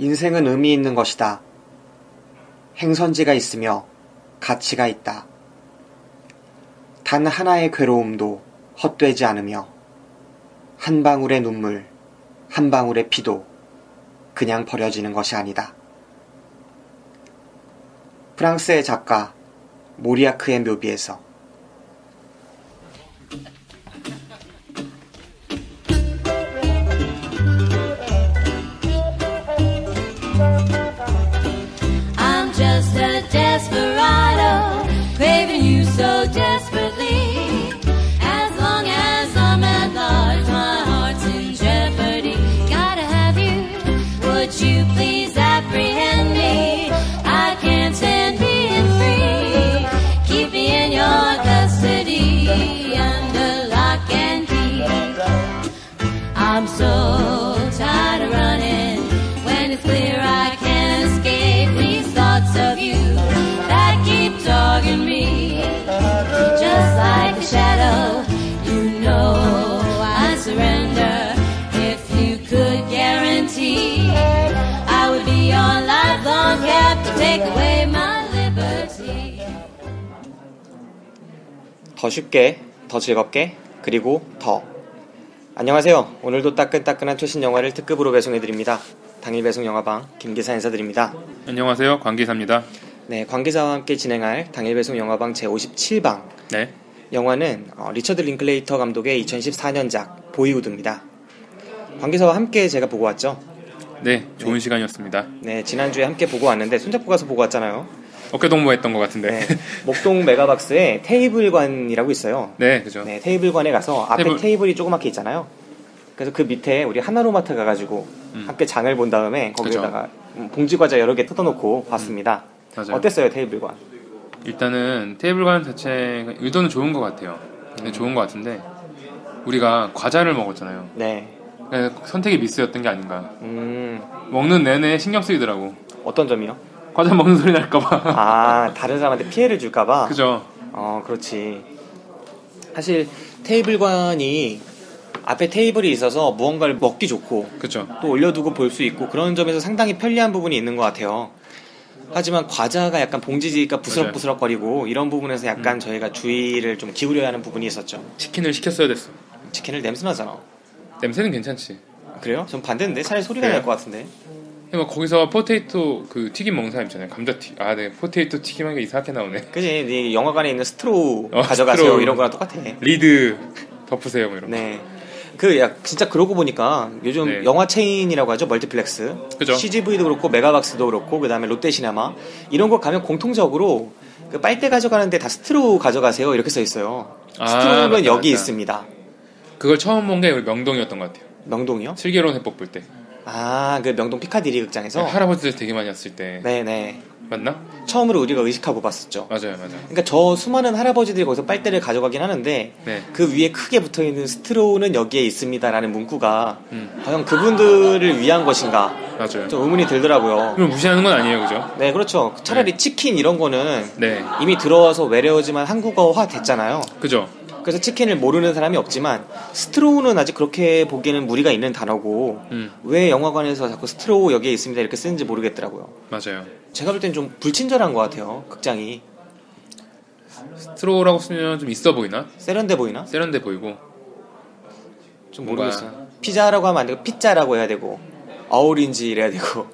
인생은 의미 있는 것이다. 행선지가 있으며 가치가 있다. 단 하나의 괴로움도 헛되지 않으며 한 방울의 눈물, 한 방울의 피도 그냥 버려지는 것이 아니다. 프랑스의 작가 모리아크의 묘비에서. I'm just a desperado, craving you so desperately. As long as I'm at large, my heart's in jeopardy. Gotta have you, would you please apprehend me? I can't stand being free. Keep me in your custody, under lock and key. I'm so tired of running, when it's clear I can't escape these thoughts of you that keep dogging me. Just like a shadow, you know I'd surrender if you could guarantee I would be your lifelong captive, take away my liberty. 더 쉽게, 더 즐겁게, 그리고 더. 안녕하세요. 오늘도 따끈따끈한 최신 영화를 특급으로 배송해드립니다. 당일 배송 영화방 김기사 인사드립니다. 안녕하세요. 관기사입니다. 네, 관기사와 함께 진행할 당일 배송 영화방 제57방. 네. 영화는 리처드 링클레이터 감독의 2014년작 보이우드입니다. 관기사와 함께 제가 보고 왔죠? 네, 좋은 시간이었습니다. 네, 지난주에 함께 보고 왔는데 손잡고 가서 보고 왔잖아요. 어깨동무했던 것 같은데. 네, 목동 메가박스에 테이블관이라고 있어요. 네, 그죠. 네, 테이블관에 가서 앞에 테이블이 조그맣게 있잖아요. 그래서 그 밑에 우리 하나로마트 가가지고 함께 장을 본 다음에 거기에다가 봉지과자 여러 개 뜯어놓고 봤습니다. 맞아요. 어땠어요, 테이블관? 일단은 테이블관 자체 의도는 좋은 것 같아요. 좋은 것 같은데 우리가 과자를 먹었잖아요. 네. 선택이 미스였던 게 아닌가. 먹는 내내 신경 쓰이더라고. 어떤 점이요? 과자 먹는 소리 날까봐. 아, 다른 사람한테 피해를 줄까봐? 그죠. 그렇지. 사실 테이블관이 앞에 테이블이 있어서 무언가를 먹기 좋고 그죠. 또 올려두고 볼 수 있고 그런 점에서 상당히 편리한 부분이 있는 것 같아요. 하지만 과자가 약간 봉지지가 부스럭부스럭거리고 이런 부분에서 약간 저희가 주의를 좀 기울여야 하는 부분이 있었죠. 치킨을 시켰어야 됐어. 치킨을 냄새나잖아. 냄새는 괜찮지. 그래요? 전 반대인데 차라리 소리가 그래요? 날 것 같은데. 막 거기서 포테이토 그 튀김 먹는 사람 있잖아요. 감자튀김. 아, 네. 포테이토 튀김한 게 이상하게 나오네. 그지? 네 영화관에 있는 스트로우 가져가세요. 스트로우. 이런 거랑 똑같아. 리드 덮으세요. 뭐 이런 거. 네. 진짜 그러고 보니까 요즘 네. 영화 체인이라고 하죠. 멀티플렉스. 그죠. CGV도 그렇고 메가박스도 그렇고 그다음에 롯데시네마 이런 거 가면 공통적으로 그 빨대 가져가는데 다 스트로우 가져가세요. 이렇게 써 있어요. 스트로우는 맞다, 여기 맞다. 있습니다. 그걸 처음 본 게 우리 명동이었던 것 같아요. 명동이요? 슬기로운 해법 볼 때. 아, 그 명동 피카디리 극장에서? 할아버지들 되게 많이 왔을 때. 네네. 맞나? 처음으로 우리가 의식하고 봤었죠. 맞아요. 그러니까 저 수많은 할아버지들이 거기서 빨대를 가져가긴 하는데 네. 그 위에 크게 붙어있는 스트로우는 여기에 있습니다라는 문구가 과연 그분들을 위한 것인가 맞아요. 좀 의문이 들더라고요. 그럼 무시하는 건 아니에요, 그죠? 네, 그렇죠. 차라리 네. 치킨 이런 거는 네. 이미 들어와서 외래어지만 한국어화 됐잖아요. 그죠? 그래서 치킨을 모르는 사람이 없지만 스트로우는 아직 그렇게 보기에는 무리가 있는 단어고 왜 영화관에서 자꾸 스트로우 여기에 있습니다 이렇게 쓰는지 모르겠더라고요. 맞아요. 제가 볼 땐 좀 불친절한 것 같아요, 극장이. 스트로우라고 쓰면 좀 있어 보이나? 세련돼 보이나? 세련돼 보이고. 좀 뭔가- 모르겠어요. 피자라고 하면 안 되고 피자라고 해야 되고 어우린지 이래야 되고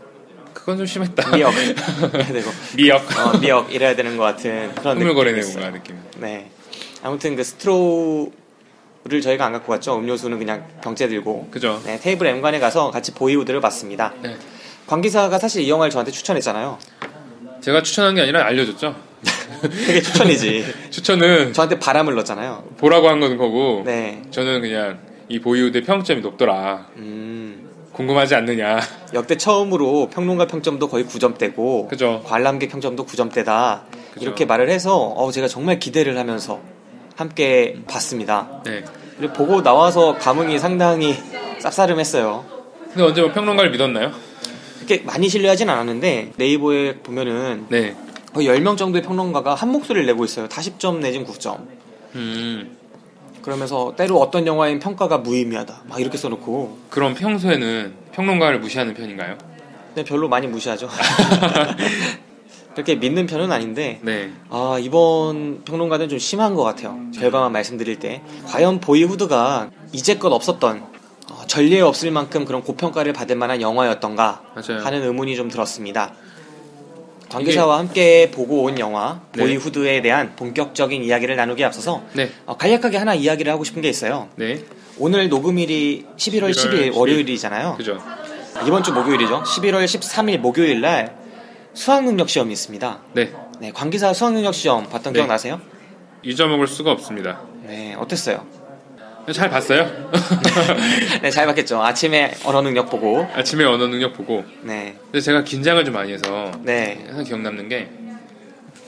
그건 좀 심했다. 미역 이래야 되고 미역. 미역 이래야 되는 것 같은 그런 흐물거리네, 느낌이 뭔가 있어요. 느낌. 네. 아무튼 그 스트로우를 저희가 안 갖고 갔죠. 음료수는 그냥 병째 들고. 그죠? 네, 테이블 M관에 가서 같이 보이우드를 봤습니다. 네. 관 기사가 사실 이 영화를 저한테 추천했잖아요. 제가 추천한 게 아니라 알려줬죠. 되게 추천이지. 추천은 저한테 바람을 넣었잖아요. 보라고 한 건 거고. 네. 저는 그냥 이 보이우드의 평점이 높더라. 궁금하지 않느냐. 역대 처음으로 평론가 평점도 거의 9점대고 그죠. 관람객 평점도 9점대다. 그죠. 이렇게 말을 해서 제가 정말 기대를 하면서 함께 봤습니다. 네. 그리고 보고 나와서 감흥이 상당히 쌉싸름했어요. 근데 언제 뭐 평론가를 믿었나요? 그렇게 많이 신뢰하진 않았는데 네이버에 보면은 네. 거의 10명 정도의 평론가가 한 목소리를 내고 있어요. 다 10점 내진 9점. 그러면서 때로 어떤 영화인 평가가 무의미하다 막 이렇게 써놓고. 그럼 평소에는 평론가를 무시하는 편인가요? 네, 별로 많이 무시하죠. 그렇게 믿는 편은 아닌데 네. 이번 평론가는 좀 심한 것 같아요. 결과만 말씀드릴 때 과연 보이후드가 이제껏 없었던 전례 없을 만큼 그런 고평가를 받을 만한 영화였던가 맞아요. 하는 의문이 좀 들었습니다. 관계자와 함께 보고 온 영화 네. 보이후드에 대한 본격적인 이야기를 나누기에 앞서서 네. 간략하게 하나 이야기를 하고 싶은 게 있어요. 네. 오늘 녹음일이 11월 10일 월요일이잖아요. 그죠. 이번 주 목요일이죠. 11월 13일 목요일 날 수학능력 시험이 있습니다. 네. 네, 관계사 수학능력 시험 봤던 네. 기억 나세요? 잊어먹을 수가 없습니다. 네, 어땠어요? 잘 봤어요. 네, 잘 봤겠죠. 아침에 언어 능력 보고. 아침에 언어 능력 보고. 네. 근데 제가 긴장을 좀 많이 해서 네. 항상 기억 남는 게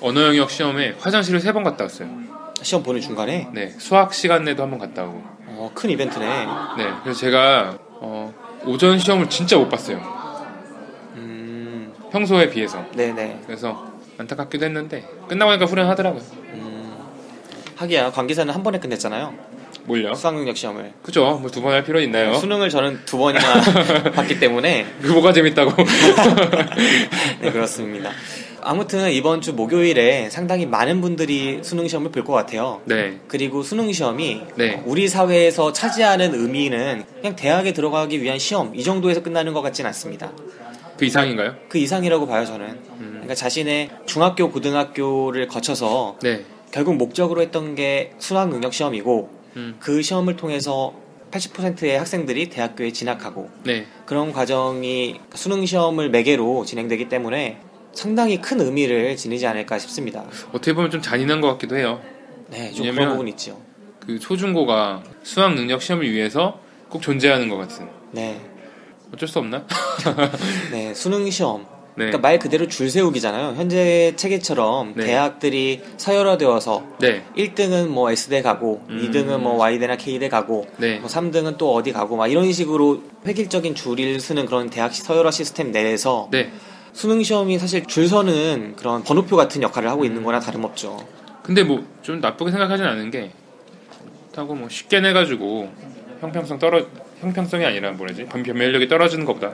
언어 영역 시험에 화장실을 3번 갔다 왔어요. 시험 보는 중간에. 네. 수학 시간 내도 한 번 갔다 오고. 큰 이벤트네. 네. 그래서 제가 오전 시험을 진짜 못 봤어요. 평소에 비해서. 네네. 그래서 안타깝기도 했는데 끝나고 나니까 후련하더라고요. 하기야 관계사는 한 번에 끝냈잖아요. 뭘요? 수학능력 시험을. 그죠? 뭐 2번 할 필요 있나요? 수능을 저는 2번이나 봤기 때문에. 그 뭐가 재밌다고? 네, 그렇습니다. 아무튼 이번 주 목요일에 상당히 많은 분들이 수능 시험을 볼 것 같아요. 네. 그리고 수능 시험이 네. 우리 사회에서 차지하는 의미는 그냥 대학에 들어가기 위한 시험 이 정도에서 끝나는 것 같진 않습니다. 그 이상인가요? 그 이상이라고 봐요, 저는. 그러니까 자신의 중학교, 고등학교를 거쳐서 네. 결국 목적으로 했던 게 수학 능력 시험이고 그 시험을 통해서 80%의 학생들이 대학교에 진학하고 네. 그런 과정이 수능 시험을 매개로 진행되기 때문에 상당히 큰 의미를 지니지 않을까 싶습니다. 어떻게 보면 좀 잔인한 것 같기도 해요. 네, 좀 왜냐면 그런 부분이 있죠. 그 초중고가 수학 능력 시험을 위해서 꼭 존재하는 것 같은. 네, 어쩔 수 없나? 네, 수능 시험. 네. 그러니까 말 그대로 줄 세우기잖아요. 현재 체계처럼 네. 대학들이 서열화되어서 네. 1등은 뭐 S대 가고 2등은 뭐 Y대나 K대 가고 네. 뭐 3등은 또 어디 가고 막 이런 식으로 획일적인 줄을 서는 그런 대학 서열화 시스템 내에서 네. 수능 시험이 사실 줄 서는 그런 번호표 같은 역할을 하고 있는 거나 다름없죠. 근데 뭐 좀 나쁘게 생각하진 않은 게 그렇다고 뭐 쉽게 내가지고 형평성이 아니라 뭐라지? 변별력이 떨어지는 것보다.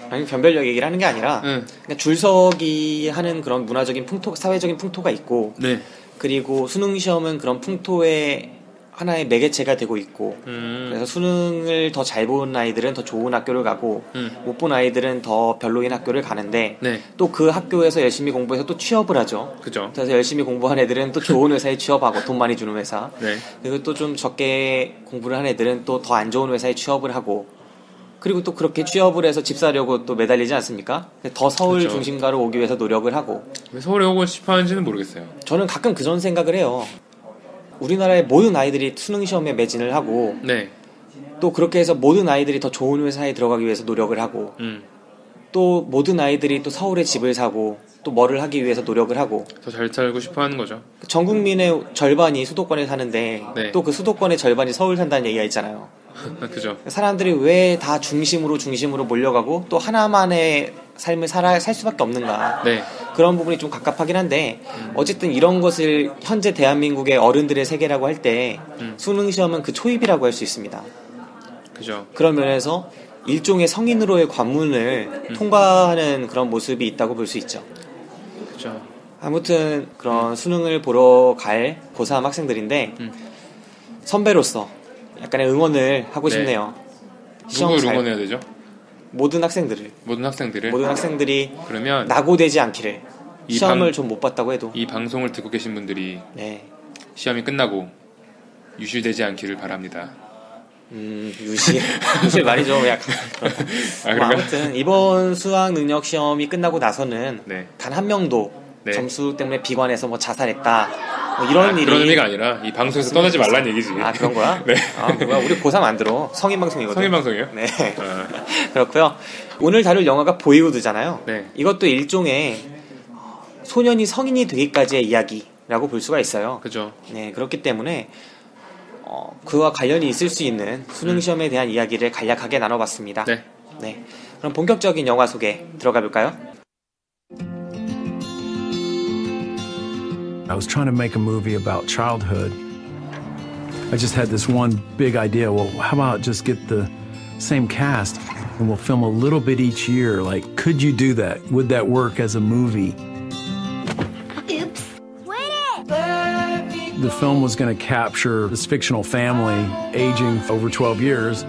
아니 변별력 얘기를 하는 게 아니라 그러니까 줄서기 하는 그런 문화적인 풍토, 사회적인 풍토가 있고 네. 그리고 수능 시험은 그런 풍토의 하나의 매개체가 되고 있고 그래서 수능을 더 잘 본 아이들은 더 좋은 학교를 가고 못 본 아이들은 더 별로인 학교를 가는데 네. 또 그 학교에서 열심히 공부해서 또 취업을 하죠. 그죠. 그래서 열심히 공부한 애들은 또 좋은 회사에 취업하고 돈 많이 주는 회사. 네. 그리고 또 좀 적게 공부를 한 애들은 또 더 안 좋은 회사에 취업을 하고 그리고 또 그렇게 취업을 해서 집 사려고 또 매달리지 않습니까? 더 서울 그렇죠. 중심가로 오기 위해서 노력을 하고 왜 서울에 오고 싶어 하는지는 모르겠어요. 저는 가끔 그런 생각을 해요. 우리나라의 모든 아이들이 수능 시험에 매진을 하고 네. 또 그렇게 해서 모든 아이들이 더 좋은 회사에 들어가기 위해서 노력을 하고 또 모든 아이들이 또 서울에 집을 사고 또 뭐를 하기 위해서 노력을 하고 더 잘 살고 싶어 하는 거죠. 전 국민의 절반이 수도권에 사는데 네. 또 그 수도권의 절반이 서울 산다는 얘기가 있잖아요. 그죠. 사람들이 왜 다 중심으로 몰려가고 또 하나만의 삶을 살 수밖에 없는가. 네. 그런 부분이 좀 갑갑하긴 한데 어쨌든 이런 것을 현재 대한민국의 어른들의 세계라고 할 때 수능 시험은 그 초입이라고 할 수 있습니다. 그죠. 그런 면에서 일종의 성인으로의 관문을 통과하는 그런 모습이 있다고 볼 수 있죠. 그죠. 아무튼 그런 수능을 보러 갈 고3 학생들인데 선배로서 약간의 응원을 하고 네. 싶네요. 누구를 응원해야 되죠? 모든 학생들을 모든 학생들을. 모든 학생들이 그러면 낙오되지 않기를 이 시험을 좀 못 봤다고 해도 이 방송을 듣고 계신 분들이 네. 시험이 끝나고 유실되지 않기를 바랍니다. 유실 말이죠. 약간 그런가? 아무튼 이번 수학 능력 시험이 끝나고 나서는 네. 단 한 명도 네. 점수 때문에 비관해서 뭐 자살했다 뭐 이런 일이 그런 의미가 아니라 이 방송에서 떠나지 말라는 얘기지. 아 그런 거야? 네. 아 뭐야 우리 고3 안 들어. 성인 방송이거든. 성인 방송이요? 네. 아. 그렇고요. 오늘 다룰 영화가 보이후드잖아요. 네. 이것도 일종의 소년이 성인이 되기까지의 이야기라고 볼 수가 있어요. 그죠. 네, 그렇기 때문에 그와 관련이 있을 수 있는 수능 시험에 대한 이야기를 간략하게 나눠봤습니다. 네. 네. 그럼 본격적인 영화 소개 들어가 볼까요? I was trying to make a movie about childhood. I just had this one big idea. Well, how about just get the same cast And we'll film a little bit each year. Like, could you do that? Would that work as a movie? Oops. Wait it! The film was going to capture this fictional family aging over 12 years.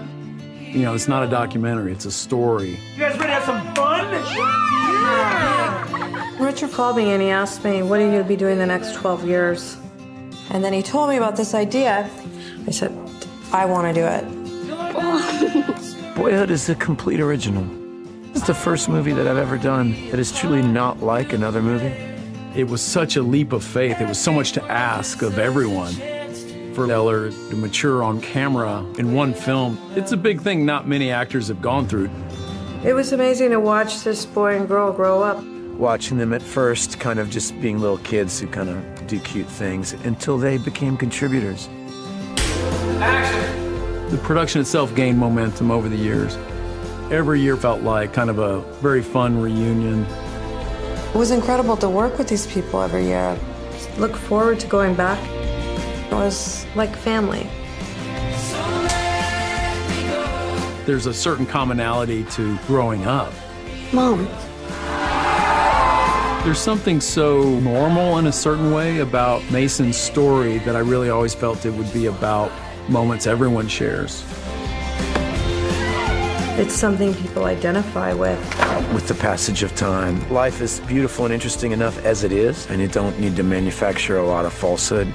You know, it's not a documentary, it's a story. You guys ready to have some fun? Yeah! Richard called me and he asked me, what are you going to be doing the next 12 years? And then he told me about this idea. I said, I want to do it. Boyhood is a complete original. It's the first movie that I've ever done that is truly not like another movie. It was such a leap of faith. It was so much to ask of everyone. For Eller to mature on camera in one film, it's a big thing not many actors have gone through. It was amazing to watch this boy and girl grow up. Watching them at first kind of just being little kids who kind of do cute things until they became contributors. Action! The production itself gained momentum over the years. Every year felt like kind of a very fun reunion. It was incredible to work with these people every year. Look forward to going back. It was like family. There's a certain commonality to growing up. Mom. There's something so normal in a certain way about Mason's story that I really always felt it would be about moments everyone shares. It's something people identify with. With the passage of time, life is beautiful and interesting enough as it is, and you don't need to manufacture a lot of falsehood.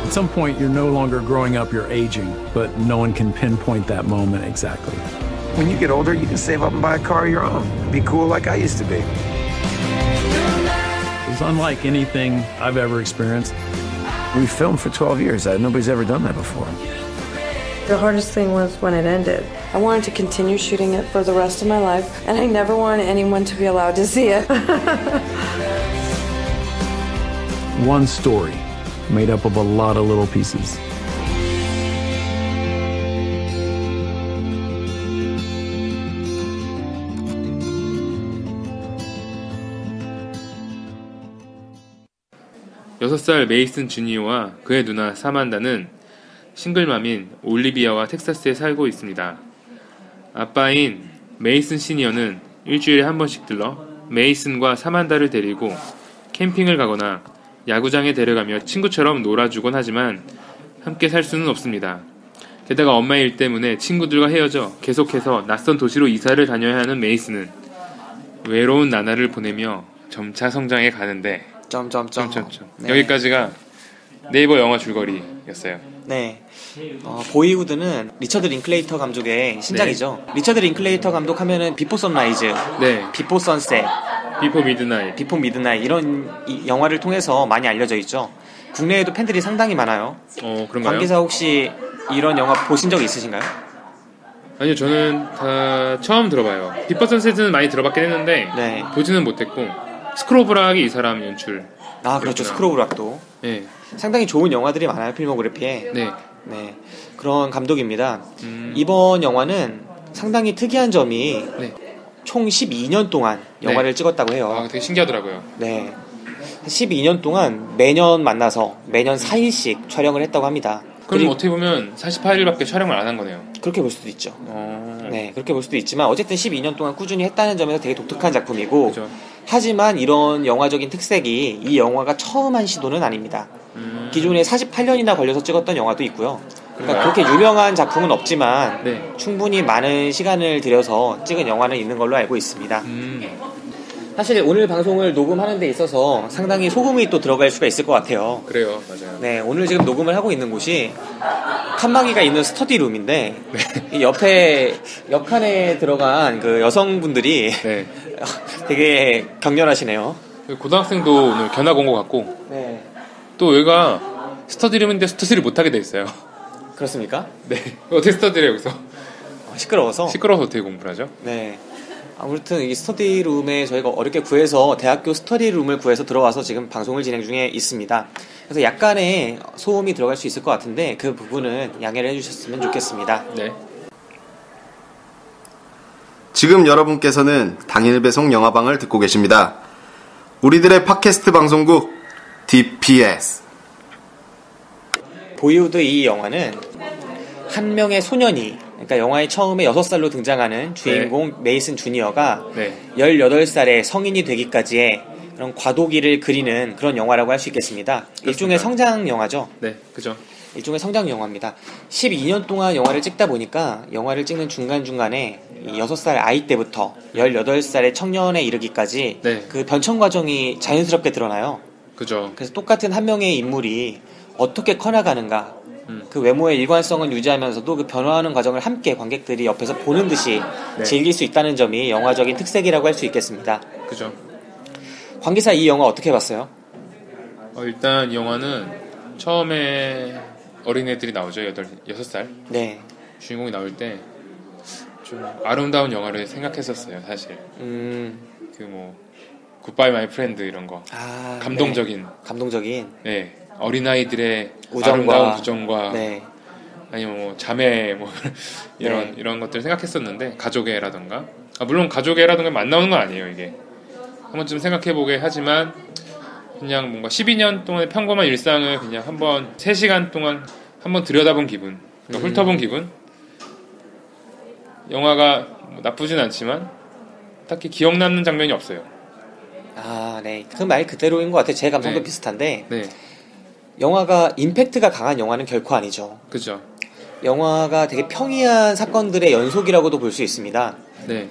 At some point, you're no longer growing up, you're aging, but no one can pinpoint that moment exactly. When you get older, you can save up and buy a car of your own. Be cool like I used to be. It was unlike anything I've ever experienced. We filmed for 12 years. Nobody's ever done that before. The hardest thing was when it ended. I wanted to continue shooting it for the rest of my life, and I never wanted anyone to be allowed to see it. One story made up of a lot of little pieces. 여섯 살 메이슨 주니어와 그의 누나 사만다는 싱글맘인 올리비아와 텍사스에 살고 있습니다. 아빠인 메이슨 시니어는 일주일에 한 번씩 들러 메이슨과 사만다를 데리고 캠핑을 가거나 야구장에 데려가며 친구처럼 놀아주곤 하지만 함께 살 수는 없습니다. 게다가 엄마의 일 때문에 친구들과 헤어져 계속해서 낯선 도시로 이사를 다녀야 하는 메이슨은 외로운 나날을 보내며 점차 성장해 가는데 네. 여기까지가 네이버 영화 줄거리였어요. 네. 보이우드는 리처드 링클레이터 감독의 신작이죠. 네. 리처드 링클레이터 감독 하면은 비포 선라이즈, 네. 비포 선셋, 비포 미드나잇 이런 영화를 통해서 많이 알려져 있죠. 국내에도 팬들이 상당히 많아요. 그런가요? 관계자 혹시 이런 영화 보신 적 있으신가요? 아니요, 저는 다 처음 들어봐요. 비포 선셋은 많이 들어봤긴 했는데 네. 보지는 못했고 스크로브락이 이 사람 연출. 그렇죠. 스크로브락도. 네. 상당히 좋은 영화들이 많아요, 필모그래피에. 네. 네. 그런 감독입니다. 이번 영화는 상당히 특이한 점이 네. 총 12년 동안 영화를 찍었다고 해요. 되게 신기하더라고요. 네. 12년 동안 매년 만나서 매년 4일씩 촬영을 했다고 합니다. 그럼 어떻게 보면 48일밖에 촬영을 안 한 거네요. 그렇게 볼 수도 있죠. 네, 그렇게 볼 수도 있지만 어쨌든 12년 동안 꾸준히 했다는 점에서 되게 독특한 작품이고 그죠. 하지만 이런 영화적인 특색이 이 영화가 처음 한 시도는 아닙니다. 기존에 48년이나 걸려서 찍었던 영화도 있고요. 그러니까 그렇게 유명한 작품은 없지만 네. 충분히 많은 시간을 들여서 찍은 영화는 있는 걸로 알고 있습니다. 사실 오늘 방송을 녹음하는 데 있어서 상당히 소금이 또 들어갈 수가 있을 것 같아요. 그래요, 맞아요. 네, 오늘 지금 녹음을 하고 있는 곳이 칸막이가 있는 스터디룸인데 이 옆에 옆칸에 들어간 그 여성분들이 네. 되게 격렬하시네요. 고등학생도 오늘 견학 온 것 같고 네, 또 여기가 스터디룸인데 스터디를 못하게 돼 있어요. 그렇습니까? 네. 어떻게 스터디를 여기서? 시끄러워서 어떻게 공부를 하죠? 네. 아무튼 이 스터디룸에 저희가 어렵게 구해서 대학교 스터디룸을 구해서 들어와서 지금 방송을 진행 중에 있습니다. 그래서 약간의 소음이 들어갈 수 있을 것 같은데 그 부분은 양해를 해주셨으면 좋겠습니다. 네. 지금 여러분께서는 당일 배송 영화방을 듣고 계십니다. 우리들의 팟캐스트 방송국 DPS. 보이우드 이 영화는 한 명의 소년이 그러니까 영화의 처음에 6살로 등장하는 주인공 네. 메이슨 주니어가 네. 18살에 성인이 되기까지의 그런 과도기를 그리는 그런 영화라고 할 수 있겠습니다. 일종의 성장 영화죠. 네, 그죠. 일종의 성장 영화입니다. 12년 동안 영화를 찍다 보니까 영화를 찍는 중간중간에 이 6살 아이 때부터 18살의 청년에 이르기까지 네. 그 변천 과정이 자연스럽게 드러나요. 그죠. 그래서 똑같은 한 명의 인물이 어떻게 커나가는가, 그 외모의 일관성은 유지하면서도 그 변화하는 과정을 함께 관객들이 옆에서 보는 듯이 네. 즐길 수 있다는 점이 영화적인 특색이라고 할 수 있겠습니다. 그죠. 관계사 이 영화 어떻게 봤어요? 일단 이 영화는 처음에 어린애들이 나오죠. 6살. 네. 주인공이 나올 때 좀 아름다운 영화를 생각했었어요, 사실. 그 뭐 굿바이 마이 프렌드 이런 거. 아, 감동적인. 네. 감동적인. 네. 어린아이들의 우정과, 아름다운 우정과 네. 아니면 뭐 자매 뭐 네. 이런 것들을 생각했었는데 가족애라던가 물론 가족애라던가 안 나오는 건 아니에요. 이게 한 번쯤 생각해보게 하지만 그냥 뭔가 12년 동안의 평범한 일상을 그냥 한번 3시간 동안 한번 들여다본 기분, 그러니까 훑어본 기분. 영화가 뭐 나쁘진 않지만 딱히 기억 남는 장면이 없어요. 아, 네. 그 말 그대로인 것 같아요. 제 감성도 네. 비슷한데 네, 영화가 임팩트가 강한 영화는 결코 아니죠. 그죠. 영화가 되게 평이한 사건들의 연속이라고도 볼 수 있습니다. 네,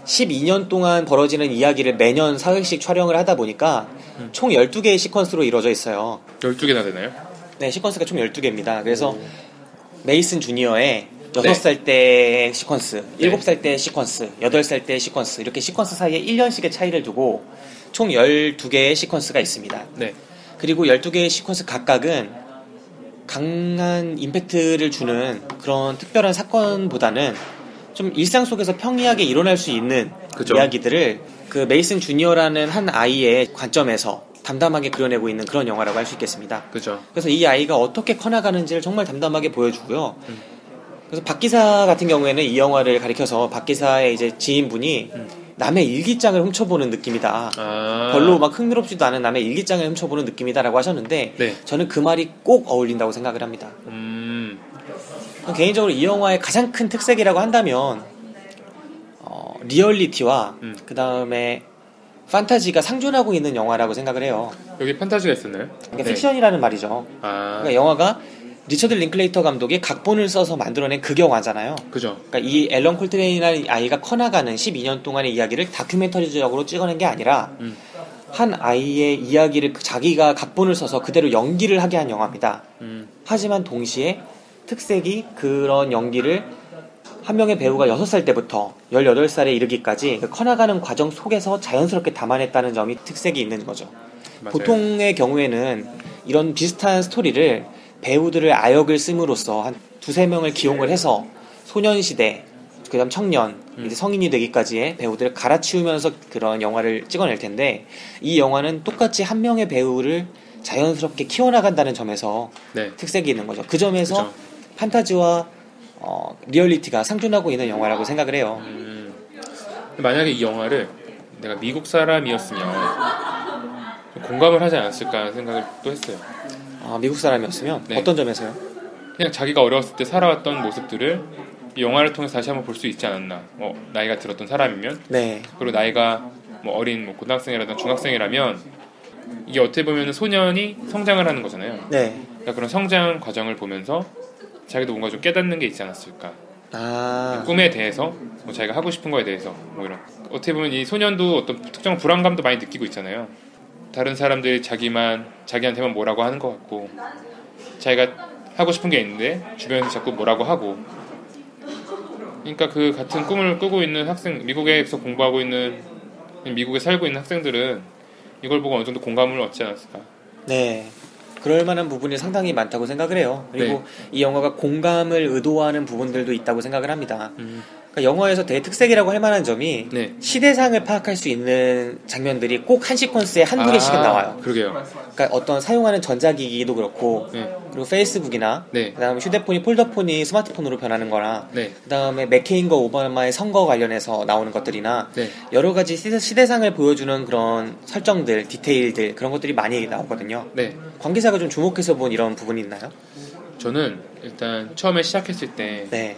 12년 동안 벌어지는 이야기를 매년 4회씩 촬영을 하다 보니까 총 12개의 시퀀스로 이루어져 있어요. 12개나 되나요? 네, 시퀀스가 총 12개입니다. 그래서 메이슨 주니어의 6살 때의 시퀀스, 네. 7살 때의 시퀀스, 8살 때의 시퀀스, 이렇게 시퀀스 사이에 1년씩의 차이를 두고 총 12개의 시퀀스가 있습니다. 네, 그리고 12개의 시퀀스 각각은 강한 임팩트를 주는 그런 특별한 사건보다는 좀 일상 속에서 평이하게 일어날 수 있는 그죠. 이야기들을 그 메이슨 주니어라는 한 아이의 관점에서 담담하게 그려내고 있는 그런 영화라고 할 수 있겠습니다. 그죠. 그래서 이 아이가 어떻게 커나가는지를 정말 담담하게 보여주고요. 그래서 박 기사 같은 경우에는 이 영화를 가리켜서 박 기사의 이제 지인분이 남의 일기장을 훔쳐보는 느낌이다. 아, 별로 막 흥미롭지도 않은 남의 일기장을 훔쳐보는 느낌이다라고 하셨는데 네. 저는 그 말이 꼭 어울린다고 생각을 합니다. 개인적으로 이 영화의 가장 큰 특색이라고 한다면 리얼리티와 그 다음에 판타지가 상존하고 있는 영화라고 생각을 해요. 여기 판타지가 있었나요? 그러니까 픽션이라는 말이죠. 아, 그러니까 영화가 리처드 링클레이터 감독이 각본을 써서 만들어낸 극영화잖아요. 그죠. 그러니까 이 앨런 콜트레인이라는 아이가 커나가는 12년 동안의 이야기를 다큐멘터리적으로 찍어낸 게 아니라 한 아이의 이야기를 자기가 각본을 써서 그대로 연기를 하게 한 영화입니다. 하지만 동시에 특색이 그런 연기를 한 명의 배우가 6살 때부터 18살에 이르기까지 그 커나가는 과정 속에서 자연스럽게 담아냈다는 점이 특색이 있는 거죠. 맞아요. 보통의 경우에는 이런 비슷한 스토리를 배우들을 아역을 씀으로써 한 2-3명을 기용을 해서 소년시대, 그 다음 청년, 이제 성인이 되기까지의 배우들을 갈아치우면서 그런 영화를 찍어낼 텐데 이 영화는 똑같이 한 명의 배우를 자연스럽게 키워나간다는 점에서 네. 특색이 있는 거죠. 그 점에서 그죠. 판타지와 리얼리티가 상존하고 있는 영화라고 생각을 해요. 만약에 이 영화를 내가 미국 사람이었으면 좀 공감을 하지 않았을까 하는 생각을 또 했어요. 미국 사람이었으면 네. 어떤 점에서요? 그냥 자기가 어렸을 때 살아왔던 모습들을 이 영화를 통해서 다시 한번 볼 수 있지 않았나. 나이가 들었던 사람이면, 네. 그리고 나이가 뭐 어린 고등학생이라든 중학생이라면 이게 어떻게 보면 소년이 성장을 하는 거잖아요. 네. 그러니까 그런 성장 과정을 보면서 자기도 뭔가 좀 깨닫는 게 있지 않았을까. 꿈에 대해서, 뭐 자기가 하고 싶은 거에 대해서, 뭐 이런. 어떻게 보면 이 소년도 어떤 특정한 불안감도 많이 느끼고 있잖아요. 다른 사람들이 자기한테만 뭐라고 하는 것 같고, 자기가 하고 싶은 게 있는데 주변에서 자꾸 뭐라고 하고. 그러니까 그 같은 꿈을 꾸고 있는 학생, 미국에서 공부하고 있는, 미국에 살고 있는 학생들은 이걸 보고 어느 정도 공감을 얻지 않았을까. 네. 그럴 만한 부분이 상당히 많다고 생각을 해요. 그리고 네. 이 영화가 공감을 의도하는 부분들도 있다고 생각을 합니다. 그러니까 영화에서 되게 특색이라고 할 만한 점이 네. 시대상을 파악할 수 있는 장면들이 꼭 한 시퀀스에 한두 개씩은 나와요. 그러게요. 그러니까 어떤 사용하는 전자기기도 그렇고 네. 그리고 페이스북이나 네. 그다음에 휴대폰이 폴더폰이 스마트폰으로 변하는 거나 네. 그다음에 맥케인과 오바마의 선거 관련해서 나오는 것들이나 네. 여러 가지 시대상을 보여주는 그런 설정들, 디테일들 그런 것들이 많이 나오거든요. 네. 관계자가 좀 주목해서 본 이런 부분이 있나요? 저는 일단 처음에 시작했을 때 네.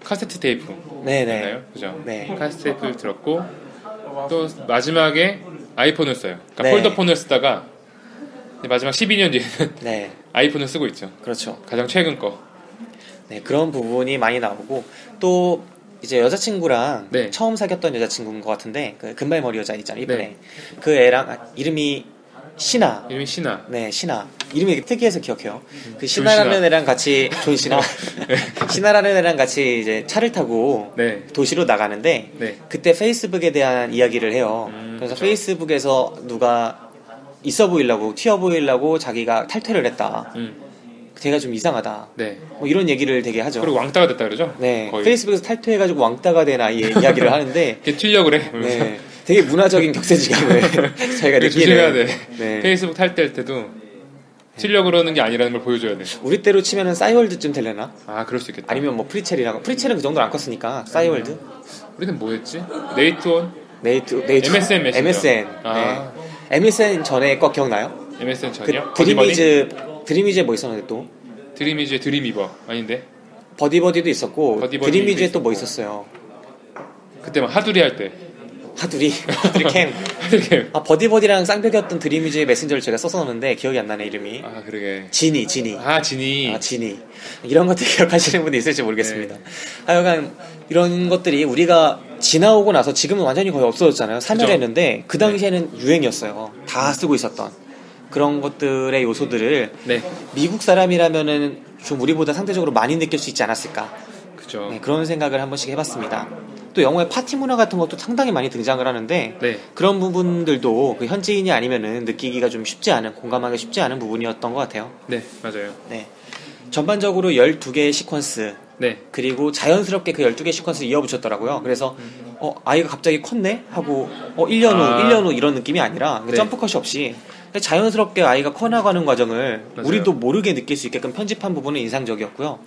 카세트 테이프. 네네. 있나요? 그죠? 네. 카세트 테이프를 들었고 또 마지막에 아이폰을 써요. 그러니까 네. 폴더폰을 쓰다가 마지막 12년 뒤에는 네. 아이폰을 쓰고 있죠. 그렇죠. 가장 최근 거. 네, 그런 부분이 많이 나오고 또 이제 여자친구랑 네. 처음 사귀었던 여자친구인 것 같은데 그 금발머리 여자 있잖아요. 이번에 네. 그 애랑 이름이 신아. 이름이 신아. 네, 신아. 이름이 되게 특이해서 기억해요. 그 신아라는 신아. 애랑 같이 존 신아. 신아라는 애랑 같이 이제 차를 타고 네. 도시로 나가는데 네. 그때 페이스북에 대한 이야기를 해요. 그래서 그쵸. 페이스북에서 누가 있어 보이려고 튀어 보이려고 자기가 탈퇴를 했다. 걔가 좀 이상하다. 네. 뭐 이런 얘기를 되게 하죠. 그리고 왕따가 됐다 그러죠? 네, 거의. 페이스북에서 탈퇴해가지고 왕따가 된 아이의 이야기를 하는데, 이렇게 튀려 그래. 네, 되게 문화적인 격세지감을 저희가 느끼는. 조심해야 돼. 네. 페이스북 탈퇴할 때도 튀려 그러는 게 아니라는 걸 보여줘야 돼. 우리 때로 치면은 싸이월드쯤 되려나? 아, 그럴 수 있겠다. 아니면 뭐 프리첼이라고. 프리첼은 그 정도는 안 컸으니까 싸이월드. 우리는 뭐였지? 네이트온? 네이트 MSN 메신저. MSN. 아. 네. MSN 전에 거 기억나요? MSN 그 전이요? 버디버디? 드림이즈에 뭐 있었는데 또 드림이즈의 드림이버 아닌데? 버디버디도 있었고 버디버디 드림이즈에 또 뭐 있었어요? 그때 막 하두리 할 때. 하두리 캠. 하두리. 아 버디버디랑 쌍벽이었던 드림이즈의 메신저를 제가 썼었는데 기억이 안 나네 이름이. 아, 그러게. 진이. 아, 진이. 아, 진이. 이런 것들 기억하시는 분이 있을지 모르겠습니다. 하여간 이런 것들이 우리가 지나오고 나서 지금은 완전히 거의 없어졌잖아요. 사멸했는데 그 당시에는 유행이었어요. 다 쓰고 있었던 그런 것들의 요소들을 네. 미국 사람이라면은 좀 우리보다 상대적으로 많이 느낄 수 있지 않았을까. 그죠. 네, 그런 생각을 한 번씩 해봤습니다. 또 영어의 파티 문화 같은 것도 상당히 많이 등장을 하는데 네. 그런 부분들도 그 현지인이 아니면은 느끼기가 좀 쉽지 않은, 공감하기 쉽지 않은 부분이었던 것 같아요. 네, 맞아요. 네. 전반적으로 12개의 시퀀스 네. 그리고 자연스럽게 그 12개 시퀀스를 이어붙였더라고요. 그래서 아이가 갑자기 컸네? 하고 1년 후 이런 느낌이 아니라 네. 점프컷이 없이 자연스럽게 아이가 커나가는 과정을 맞아요. 우리도 모르게 느낄 수 있게끔 편집한 부분은 인상적이었고요.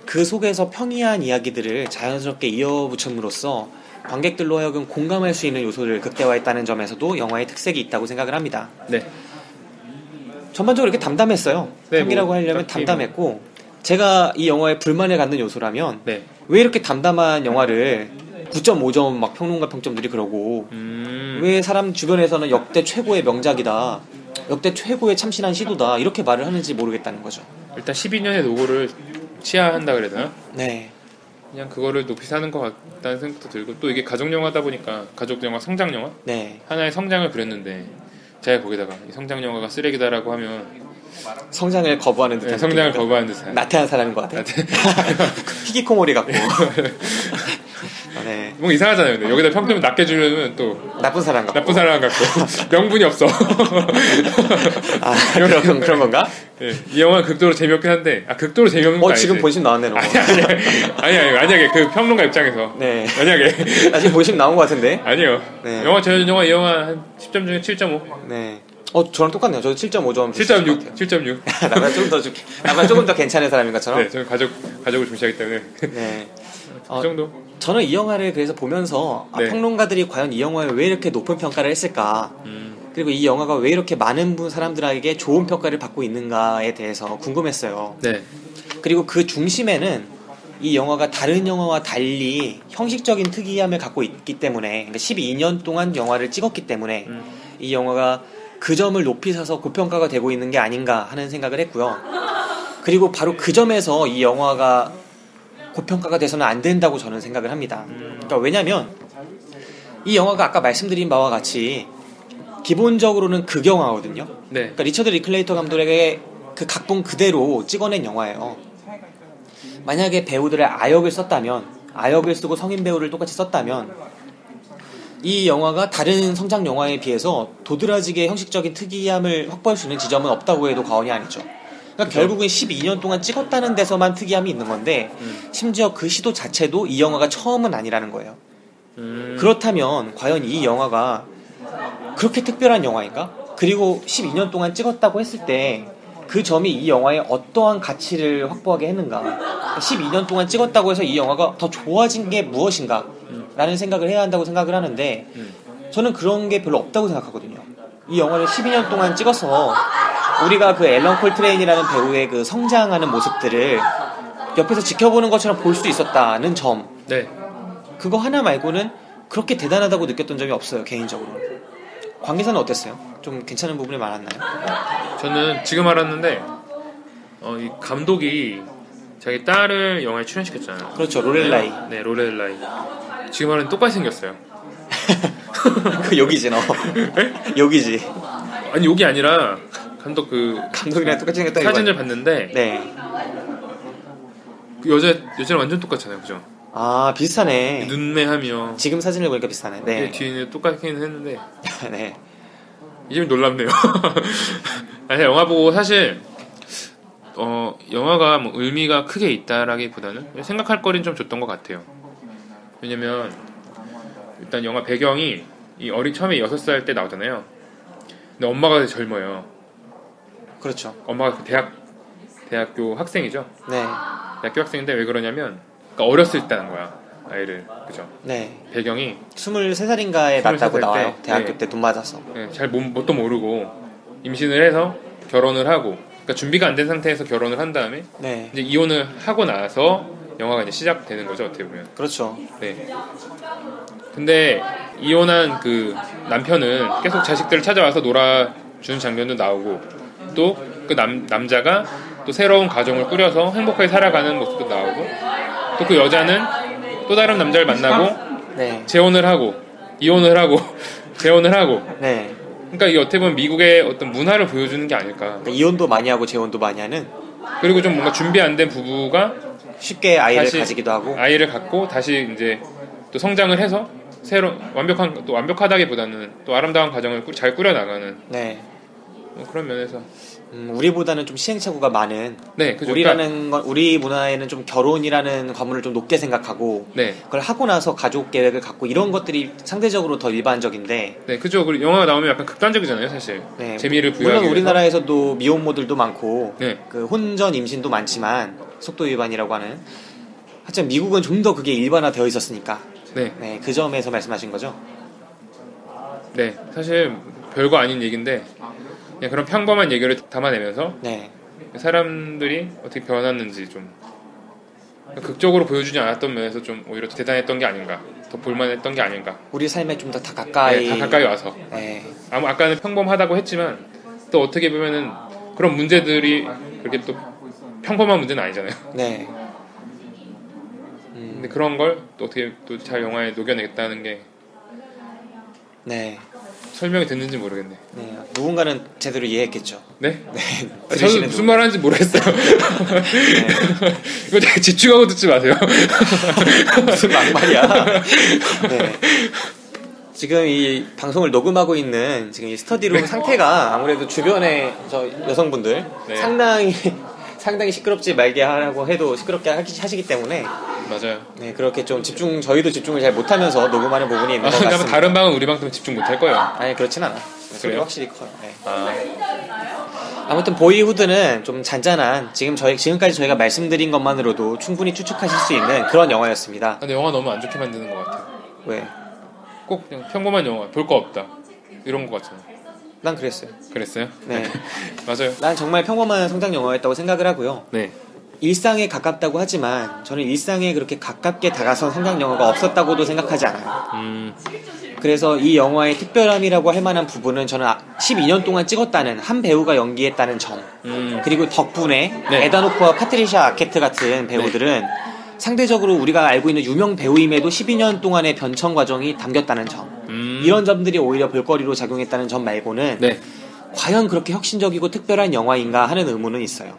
그 속에서 평이한 이야기들을 자연스럽게 이어붙임으로써 관객들로 하여금 공감할 수 있는 요소를 극대화했다는 점에서도 영화의 특색이 있다고 생각을 합니다. 네. 전반적으로 이렇게 담담했어요. 네, 평이라고 뭐, 하려면 딱히 담담했고 제가 이 영화에 불만을 갖는 요소라면 네. 왜 이렇게 담담한 영화를 9.5점 막 평론가 평점들이 그러고 왜 사람 주변에서는 역대 최고의 명작이다, 역대 최고의 참신한 시도다 이렇게 말을 하는지 모르겠다는 거죠. 일단 12년의 노고를 치하한다 그래야 되나? 네, 그냥 그거를 높이 사는 것 같다는 생각도 들고 또 이게 가족 영화다 보니까 가족 영화, 성장 영화? 네. 하나의 성장을 그렸는데 제가 거기다가 이 성장 영화가 쓰레기다라고 하면 성장을 거부하는 듯한 네, 성장을 느낌. 거부하는 듯한 나태한 사람인 것 같아요. 히키코모리 같고. 네. 뭔가 이상하잖아요. 근데 여기다 평점을 낮게 주려면 또 나쁜 사람 같고. 나쁜 사람 같고 명분이 없어. 아, 그런 건가? 네, 이 영화는 극도로 재미없긴 한데 극도로 재미없는 거 아니지? 지금 본심 나왔네 너. 아니 만약에 그 평론가 입장에서 네. 만약에 나 지금 본심 나온 것 같은데. 아니요. 네. 영화 이 영화 한 10점 중에 7.5. 네. 저랑 똑같네요. 저도 7.5점. 7.6. 7.6. 나보다 조금 더 줄게. 나보다 조금 더 괜찮은 사람인 것처럼. 네, 저는 가족을 중시하기 때문에 네. 그 정도. 저는 이 영화를 그래서 보면서 네. 평론가들이 과연 이 영화에 왜 이렇게 높은 평가를 했을까? 그리고 이 영화가 왜 이렇게 많은 사람들에게 좋은 평가를 받고 있는가에 대해서 궁금했어요. 네. 그리고 그 중심에는 이 영화가 다른 영화와 달리 형식적인 특이함을 갖고 있기 때문에, 그러니까 12년 동안 영화를 찍었기 때문에 이 영화가 그 점을 높이 사서 고평가가 되고 있는 게 아닌가 하는 생각을 했고요. 그리고 바로 그 점에서 이 영화가 고평가가 돼서는 안 된다고 저는 생각을 합니다. 그러니까 왜냐면 이 영화가 아까 말씀드린 바와 같이 기본적으로는 극영화거든요. 네. 그러니까 리처드 리클레이터 감독의 그 각본 그대로 찍어낸 영화예요. 만약에 배우들의 아역을 썼다면, 아역을 쓰고 성인 배우를 똑같이 썼다면 이 영화가 다른 성장 영화에 비해서 도드라지게 형식적인 특이함을 확보할 수 있는 지점은 없다고 해도 과언이 아니죠. 그러니까 결국은 12년 동안 찍었다는 데서만 특이함이 있는 건데 심지어 그 시도 자체도 이 영화가 처음은 아니라는 거예요. 그렇다면 과연 이 영화가 그렇게 특별한 영화인가? 그리고 12년 동안 찍었다고 했을 때 그 점이 이 영화에 어떠한 가치를 확보하게 했는가? 12년 동안 찍었다고 해서 이 영화가 더 좋아진 게 무엇인가? 라는 생각을 해야 한다고 생각을 하는데 저는 그런 게 별로 없다고 생각하거든요. 이 영화를 12년 동안 찍어서 우리가 그 앨런 콜트레인이라는 배우의 그 성장하는 모습들을 옆에서 지켜보는 것처럼 볼 수 있었다는 점. 네. 그거 하나 말고는 그렇게 대단하다고 느꼈던 점이 없어요, 개인적으로. 관계사는 어땠어요? 좀 괜찮은 부분이 많았나요? 저는 지금 알았는데 이 감독이 자기 딸을 영화에 출연시켰잖아요. 그렇죠, 로렐라이. 네, 로렐라이. 지금 알았는데 똑같이 생겼어요. 그 여기지 너. 여기지. 아니 여기 아니라 감독 감독이랑 똑같이 생겼다 사진을 봤는데 네. 그 여자랑 완전 똑같잖아요, 그죠? 아 비슷하네. 눈매하며 지금 사진을 보니까 비슷하네. 네. 뒤에는 똑같긴 했는데 네. 이 점이 놀랍네요. 아니 영화 보고 사실 영화가 뭐 의미가 크게 있다라기보다는 생각할 거리는 좀 줬던 것 같아요. 왜냐면 일단 영화 배경이 처음에 6살 때 나오잖아요. 근데 엄마가 되게 젊어요. 그렇죠. 엄마가 대학교 학생이죠. 네. 대학교 학생인데 왜 그러냐면 그러니까 어렸을 때는 거야 아이를, 그죠? 네. 배경이 23살인가에 23살 낳았다고 나와요. 때, 대학교 네. 때 눈 맞아서. 네, 잘 뭣도 모르고 임신을 해서 결혼을 하고, 그러니까 준비가 안 된 상태에서 결혼을 한 다음에 네. 이제 이혼을 하고 나서 영화가 이제 시작되는 거죠, 어떻게 보면. 그렇죠. 네. 근데 이혼한 그 남편은 계속 자식들을 찾아와서 놀아주는 장면도 나오고, 또 그 남자가 또 새로운 가정을 꾸려서 행복하게 살아가는 모습도 나오고, 또 그 여자는 또 다른 남자를 만나고 네. 재혼을 하고 이혼을 하고 재혼을 하고. 네. 그러니까 이게 어떻게 보면 미국의 어떤 문화를 보여주는 게 아닐까. 그러니까 이혼도 많이 하고 재혼도 많이 하는. 그리고 좀 뭔가 준비 안 된 부부가 쉽게 아이를 다시 가지기도 하고. 아이를 갖고 다시 이제 또 성장을 해서 새로 완벽하다기보다는 또 아름다운 가정을 잘 꾸려나가는. 네. 그런 면에서 우리보다는 좀 시행착오가 많은. 네, 그죠. 우리 문화에는 좀 결혼이라는 과문을 좀 높게 생각하고, 네, 그걸 하고 나서 가족 계획을 갖고 이런 것들이 상대적으로 더 일반적인데. 네, 그죠. 그리고 영화가 나오면 약간 극단적이잖아요, 사실. 네. 재미를 부여하기 물론 우리나라에서도 미혼모들도 많고, 네, 그 혼전 임신도 많지만 속도 위반이라고 하는. 하여튼 미국은 좀 더 그게 일반화되어 있었으니까. 네, 네, 그 점에서 말씀하신 거죠. 네, 사실 별거 아닌 얘기인데 그냥 그런 평범한 얘기를 담아내면서 네. 사람들이 어떻게 변했는지 좀 극적으로 보여주지 않았던 면에서 좀 오히려 대단했던 게 아닌가, 더 볼만했던 게 아닌가. 우리 삶에 좀 더 가까이. 네, 다 가까이 와서. 네. 아까는 평범하다고 했지만 또 어떻게 보면은 그런 문제들이 그렇게 또 평범한 문제는 아니잖아요. 네. 근데 그런 걸 또 어떻게 또 잘 영화에 녹여내겠다는 게 네. 설명이 됐는지 모르겠네. 네. 누군가는 제대로 이해했겠죠. 네? 네. 저도 들으시는 무슨 말 하는지 모르겠어요. 네. 이거 되게 집중하고 듣지 마세요. 무슨 막말이야. 네. 지금 이 방송을 녹음하고 있는 지금 이 스터디룸 상태가 아무래도 주변에 저 여성분들 네. 상당히 시끄럽지 말게 하라고 해도 시끄럽게 하시기 때문에. 맞아요. 네, 그렇게 좀 저희도 집중을 잘 못하면서 녹음하는 부분이 있는 것 같습니다. 다른 방은 우리 방 때문에 집중 못할 거예요. 아니, 그렇진 않아. 소리가 그래요? 확실히 커요. 네. 아무튼 보이후드는 좀 잔잔한, 지금까지 저희가 말씀드린 것만으로도 충분히 추측하실 수 있는 그런 영화였습니다. 근데 영화 너무 안 좋게 만드는 것 같아요. 왜? 꼭 그냥 평범한 영화, 볼 거 없다 이런 것 같잖아요. 난 그랬어요. 그랬어요? 네. 맞아요. 난 정말 평범한 성장 영화였다고 생각을 하고요. 네. 일상에 가깝다고 하지만 저는 일상에 그렇게 가깝게 다가선 성장 영화가 없었다고도 생각하지 않아요. 그래서 이 영화의 특별함이라고 할 만한 부분은 저는 12년 동안 찍었다는 한 배우가 연기했다는 점, 그리고 덕분에 네. 에다노프와 파트리샤 아케트 같은 배우들은 상대적으로 우리가 알고 있는 유명 배우임에도 12년 동안의 변천 과정이 담겼다는 점, 이런 점들이 오히려 볼거리로 작용했다는 점 말고는 네. 과연 그렇게 혁신적이고 특별한 영화인가 하는 의문은 있어요.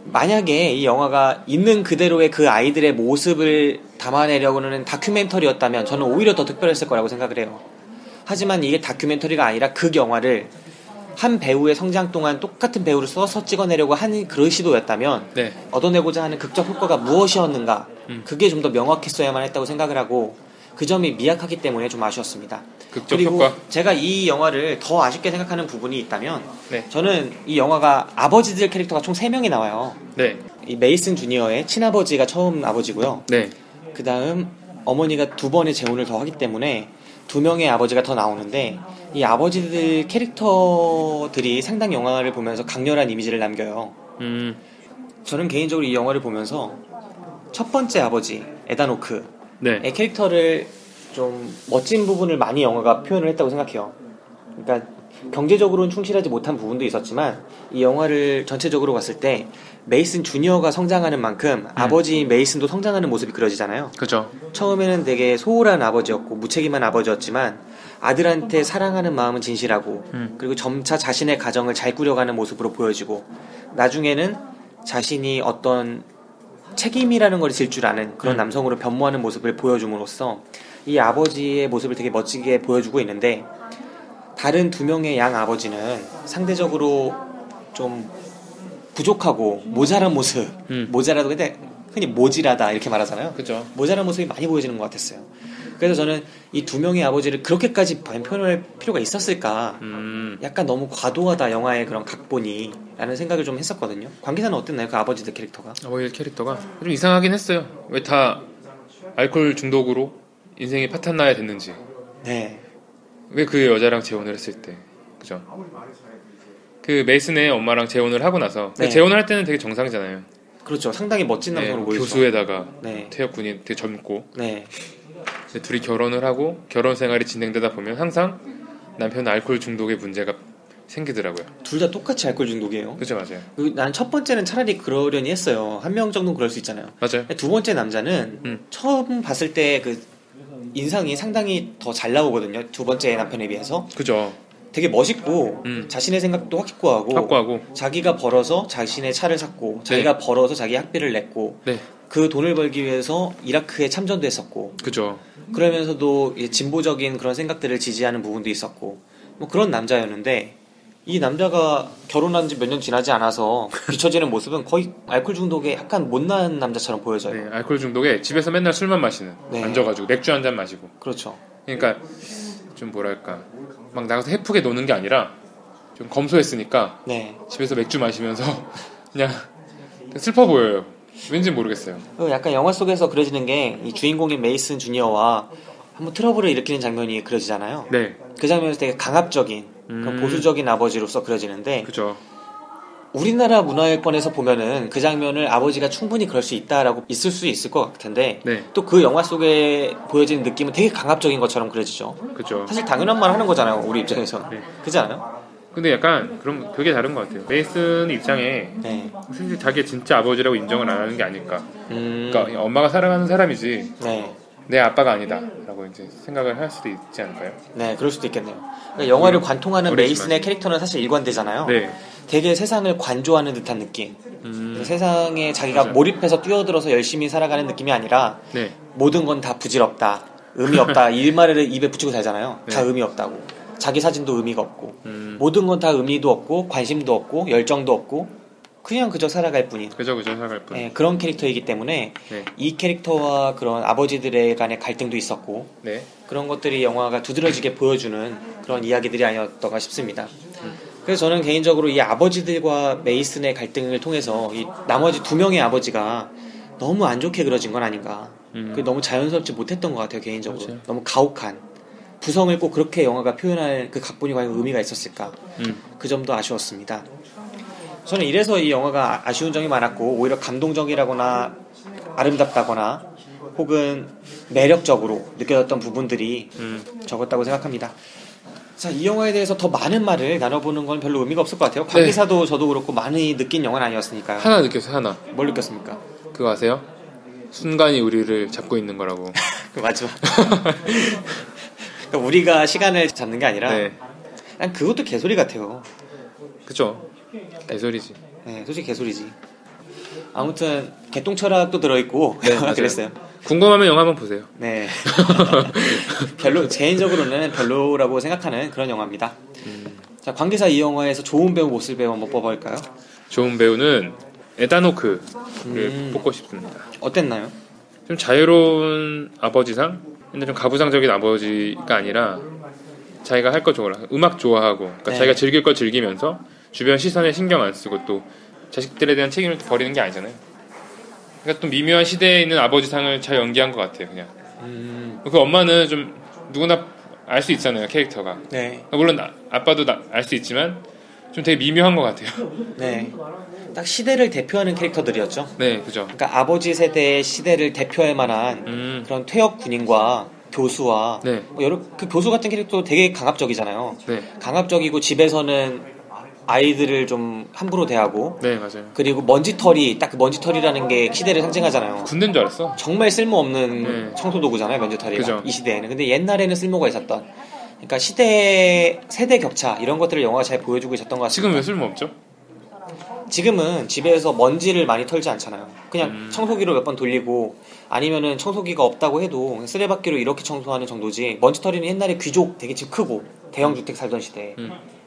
만약에 이 영화가 있는 그대로의 그 아이들의 모습을 담아내려고 하는 다큐멘터리였다면 저는 오히려 더 특별했을 거라고 생각을 해요. 하지만 이게 다큐멘터리가 아니라 그 영화를 한 배우의 성장 동안 똑같은 배우를 써서 찍어내려고 하는 그런 시도였다면 네. 얻어내고자 하는 극적 효과가 무엇이었는가, 그게 좀 더 명확했어야만 했다고 생각을 하고 그 점이 미약하기 때문에 좀 아쉬웠습니다. 극적 그리고 효과. 제가 이 영화를 더 아쉽게 생각하는 부분이 있다면 네. 저는 이 영화가 아버지들 캐릭터가 총 3명이 나와요. 네. 이 메이슨 주니어의 친아버지가 처음 아버지고요. 네. 그 다음 어머니가 2번의 재혼을 더 하기 때문에 2명의 아버지가 더 나오는데 이 아버지들 캐릭터들이 상당히 영화를 보면서 강렬한 이미지를 남겨요. 저는 개인적으로 이 영화를 보면서 첫 번째 아버지 에단 호크의 네. 캐릭터를 좀 멋진 부분을 많이 영화가 표현을 했다고 생각해요. 그러니까 경제적으로는 충실하지 못한 부분도 있었지만 이 영화를 전체적으로 봤을 때 메이슨 주니어가 성장하는 만큼 아버지 메이슨도 성장하는 모습이 그려지잖아요. 그죠. 처음에는 되게 소홀한 아버지였고 무책임한 아버지였지만 아들한테 사랑하는 마음은 진실하고 그리고 점차 자신의 가정을 잘 꾸려가는 모습으로 보여지고 나중에는 자신이 어떤 책임이라는 걸 질 줄 아는 그런 남성으로 변모하는 모습을 보여줌으로써 이 아버지의 모습을 되게 멋지게 보여주고 있는데 다른 두 명의 양 아버지는 상대적으로 좀 부족하고 모자란 모습, 모자라도 근데 흔히 모질하다 이렇게 말하잖아요. 그죠. 모자란 모습이 많이 보여지는 것 같았어요. 그래서 저는 이 두 명의 아버지를 그렇게까지 표현할 필요가 있었을까? 약간 너무 과도하다 영화의 그런 각본이 라는 생각을 좀 했었거든요. 관계자는 어땠나요? 그 아버지들 캐릭터가? 아버지 캐릭터가 좀 이상하긴 했어요. 왜 다 알코올 중독으로 인생이 파탄나야 됐는지. 네. 왜 그 여자랑 재혼을 했을 때. 그죠. 그 메이슨의 엄마랑 재혼을 하고 나서 네. 재혼을 할 때는 되게 정상이잖아요. 그렇죠. 상당히 멋진 남성으로 보이죠. 교수에다가 네. 퇴역군이 되게 젊고 네. 둘이 결혼을 하고 결혼 생활이 진행되다 보면 항상 남편은 알코올 중독의 문제가 생기더라고요. 둘 다 똑같이 알코올 중독이에요. 그죠, 맞아요. 난 첫 번째는 차라리 그러려니 했어요. 한 명 정도는 그럴 수 있잖아요. 맞아요. 두 번째 남자는 처음 봤을 때 그 인상이 상당히 더 잘 나오거든요. 두 번째 남편에 비해서. 그죠. 되게 멋있고 자신의 생각도 확고하고 자기가 벌어서 자신의 차를 샀고 자기가 벌어서 자기 학비를 냈고 네. 그 돈을 벌기 위해서 이라크에 참전도 했었고 그죠. 그러면서도 이제 진보적인 그런 생각들을 지지하는 부분도 있었고 뭐 그런 남자였는데 이 남자가 결혼한 지 몇 년 지나지 않아서 비춰지는 모습은 거의 알코올 중독에 약간 못난 남자처럼 보여져요. 네, 알코올 중독에 집에서 맨날 술만 마시는. 네. 앉아가지고 맥주 한 잔 마시고. 그렇죠. 그러니까 좀 뭐랄까 막 나가서 해프게 노는 게 아니라 좀 검소했으니까 네. 집에서 맥주 마시면서 그냥 슬퍼 보여요. 왠지 모르겠어요. 약간 영화 속에서 그려지는 게 이 주인공인 메이슨 주니어와 한번 트러블을 일으키는 장면이 그려지잖아요. 네. 그 장면에서 되게 강압적인 그런 보수적인 아버지로서 그려지는데 그죠. 우리나라 문화권에서 보면은 그 장면을 아버지가 충분히 그럴 수 있다라고 있을 수 있을 것 같은데 네. 또 그 영화 속에 보여지는 느낌은 되게 강압적인 것처럼 그려지죠. 그죠. 사실 당연한 말 하는 거잖아요. 우리 입장에서. 네. 그렇지 않아요? 근데 약간 그럼 그게 다른 것 같아요. 메이슨 입장에 네. 사실 자기 진짜 아버지라고 인정을 안 하는 게 아닐까. 그러니까 엄마가 사랑하는 사람이지 네. 내 아빠가 아니다라고 이제 생각을 할 수도 있지 않을까요? 네, 그럴 수도 있겠네요. 그러니까 영화를 관통하는 어리지만. 메이슨의 캐릭터는 사실 일관되잖아요. 네. 되게 세상을 관조하는 듯한 느낌. 세상에 자기가 맞아요. 몰입해서 뛰어들어서 열심히 살아가는 느낌이 아니라 네. 모든 건 다 부질없다, 의미 없다 이 말을 입에 붙이고 살잖아요. 네. 다 의미 없다고. 자기 사진도 의미가 없고 모든 건 다 의미도 없고 관심도 없고 열정도 없고 그냥 그저 살아갈 뿐인 그죠 살아갈 뿐. 네, 그런 캐릭터이기 때문에 네. 이 캐릭터와 그런 아버지들의 간의 갈등도 있었고 네. 그런 것들이 영화가 두드러지게 보여주는 그런 이야기들이 아니었던가 싶습니다. 그래서 저는 개인적으로 이 아버지들과 메이슨의 갈등을 통해서 이 나머지 두 명의 아버지가 너무 안 좋게 그려진 건 아닌가. 그게 너무 자연스럽지 못했던 것 같아요, 개인적으로. 맞아요. 너무 가혹한. 부성을 꼭 그렇게 영화가 표현할 그 각본이 과연 의미가 있었을까. 그 점도 아쉬웠습니다. 저는 이래서 이 영화가 아쉬운 점이 많았고 오히려 감동적이라거나 아름답다거나 혹은 매력적으로 느껴졌던 부분들이 적었다고 생각합니다. 자, 이 영화에 대해서 더 많은 말을 나눠보는 건 별로 의미가 없을 것 같아요. 관계사도 저도 그렇고 많이 느낀 영화는 아니었으니까요. 하나 느꼈어요. 하나. 뭘 느꼈습니까? 그거 아세요? 순간이 우리를 잡고 있는 거라고. 그 맞죠. 그러니까 우리가 시간을 잡는 게 아니라 네. 난 그것도 개소리 같아요. 그죠. 개소리지. 네, 솔직히 개소리지. 아무튼 개똥철학도 들어있고 네, 맞아요. 그랬어요. 궁금하면 영화 한번 보세요. 네. 별로 개인적으로는 별로라고 생각하는 그런 영화입니다. 자, 관계사 이 영화에서 좋은 배우, 못쓸 배우 한번 뽑아볼까요? 좋은 배우는 에단 호크를 뽑고 싶습니다. 어땠나요? 좀 자유로운 아버지상, 근데 좀 가부장적인 아버지가 아니라 자기가 할 거 좋아하고 음악 좋아하고 그러니까 네. 자기가 즐길 거 즐기면서 주변 시선에 신경 안 쓰고 또 자식들에 대한 책임을 버리는 게 아니잖아요. 그러니까 또 미묘한 시대에 있는 아버지상을 잘 연기한 것 같아요. 그냥 그 엄마는 좀 누구나 알 수 있잖아요, 캐릭터가. 네. 물론 아빠도 알 수 있지만 좀 되게 미묘한 것 같아요. 네. 딱 시대를 대표하는 캐릭터들이었죠. 네, 그죠. 그러니까 아버지 세대의 시대를 대표할 만한 그런 퇴역 군인과 교수와 네. 뭐 여러 그 교수 같은 캐릭터도 되게 강압적이잖아요. 네. 강압적이고 집에서는 아이들을 좀 함부로 대하고 네, 맞아요. 그리고 먼지털이 딱 그 먼지털이라는 게 시대를 상징하잖아요. 군대인 줄 알았어. 정말 쓸모없는 네. 청소도구잖아요, 먼지털이가. 그죠. 이 시대에는. 근데 옛날에는 쓸모가 있었던. 그러니까 세대 격차 이런 것들을 영화가 잘 보여주고 있었던 것 같습니다. 지금 왜 쓸모없죠? 지금은 집에서 먼지를 많이 털지 않잖아요. 그냥 청소기로 몇 번 돌리고 아니면은 청소기가 없다고 해도 쓰레받기로 이렇게 청소하는 정도지. 먼지털이는 옛날에 귀족 되게 집 크고 대형주택 살던 시대에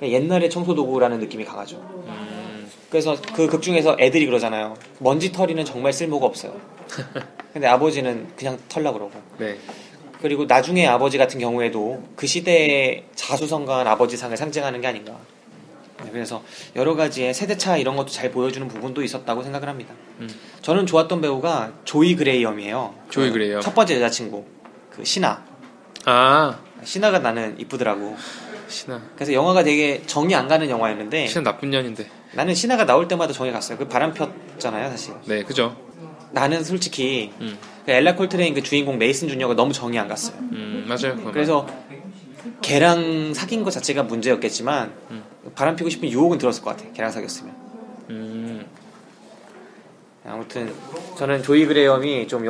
옛날에 청소도구라는 느낌이 강하죠. 그래서 그 극 중에서 애들이 그러잖아요. 먼지털이는 정말 쓸모가 없어요. 근데 아버지는 그냥 털라 그러고. 네. 그리고 나중에 아버지 같은 경우에도 그 시대의 자수성가한 아버지상을 상징하는 게 아닌가. 네, 그래서 여러 가지의 세대차 이런 것도 잘 보여주는 부분도 있었다고 생각을 합니다. 저는 좋았던 배우가 조이 그레이엄이에요. 조이 그레이엄. 첫 번째 여자친구 그 신아. 아, 신아가 나는 이쁘더라고. 신아. 그래서 영화가 되게 정이 안 가는 영화였는데 신아 나쁜 년인데. 나는 신아가 나올 때마다 정이 갔어요. 그 바람 폈잖아요, 사실. 네, 그죠. 나는 솔직히 그 엘라 콜트레인 그 주인공 메이슨 주니어가 너무 정이 안 갔어요. 맞아요. 그건 그래서 걔랑 사귄 것 자체가 문제였겠지만 바람 피고 싶은 유혹은 들었을 것 같아요. 걔랑 사귀었으면. 아무튼 저는 조이 그레이엄이 좀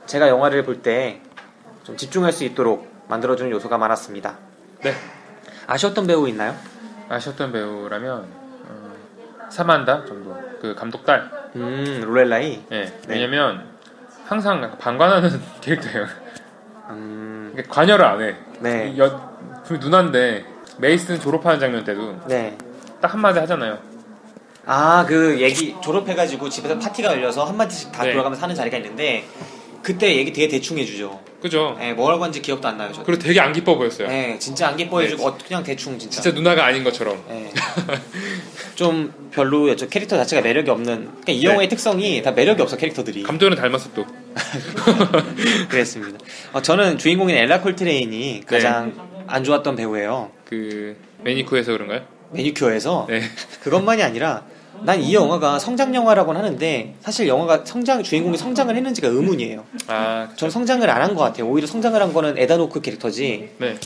제가 영화를 볼 때 좀 집중할 수 있도록 만들어주는 요소가 많았습니다. 네. 아쉬웠던 배우 있나요? 아쉬웠던 배우라면 사만다 정도. 그 감독 딸. 롤렐라이. 네. 왜냐면 항상 방관하는 캐릭터예요. 그러니까 관여를 안 해. 네. 그 누나인데 메이슨 졸업하는 장면 때도 네. 딱 한마디 하잖아요. 아, 그 얘기 졸업해가지고 집에서 파티가 열려서 한마디씩 다 네. 돌아가면서 하는 자리가 있는데 그때 얘기 되게 대충 해주죠. 그죠. 네, 뭐라고 하는지 기억도 안 나요. 저도. 그리고 되게 안 기뻐 보였어요. 네, 진짜 안 기뻐해주고 네. 그냥 대충 진짜. 진짜 누나가 아닌 것처럼. 네. 좀 별로였죠. 캐릭터 자체가 매력이 없는. 그러니까 이 네. 영화의 특성이 다 매력이 없어 캐릭터들이. 감독은 닮았어 또. 그랬습니다. 저는 주인공인 엘라 콜트레인이 가장 안 좋았던 배우예요. 그 매니쿠에서 그런가요? 매니큐어에서 네. 그것만이 아니라 난 이 영화가 성장 영화라고는 하는데 사실 영화가 주인공이 성장을 했는지가 의문이에요. 아, 전 성장을 안 한 것 같아요. 오히려 성장을 한 거는 에다노크 캐릭터지. 네.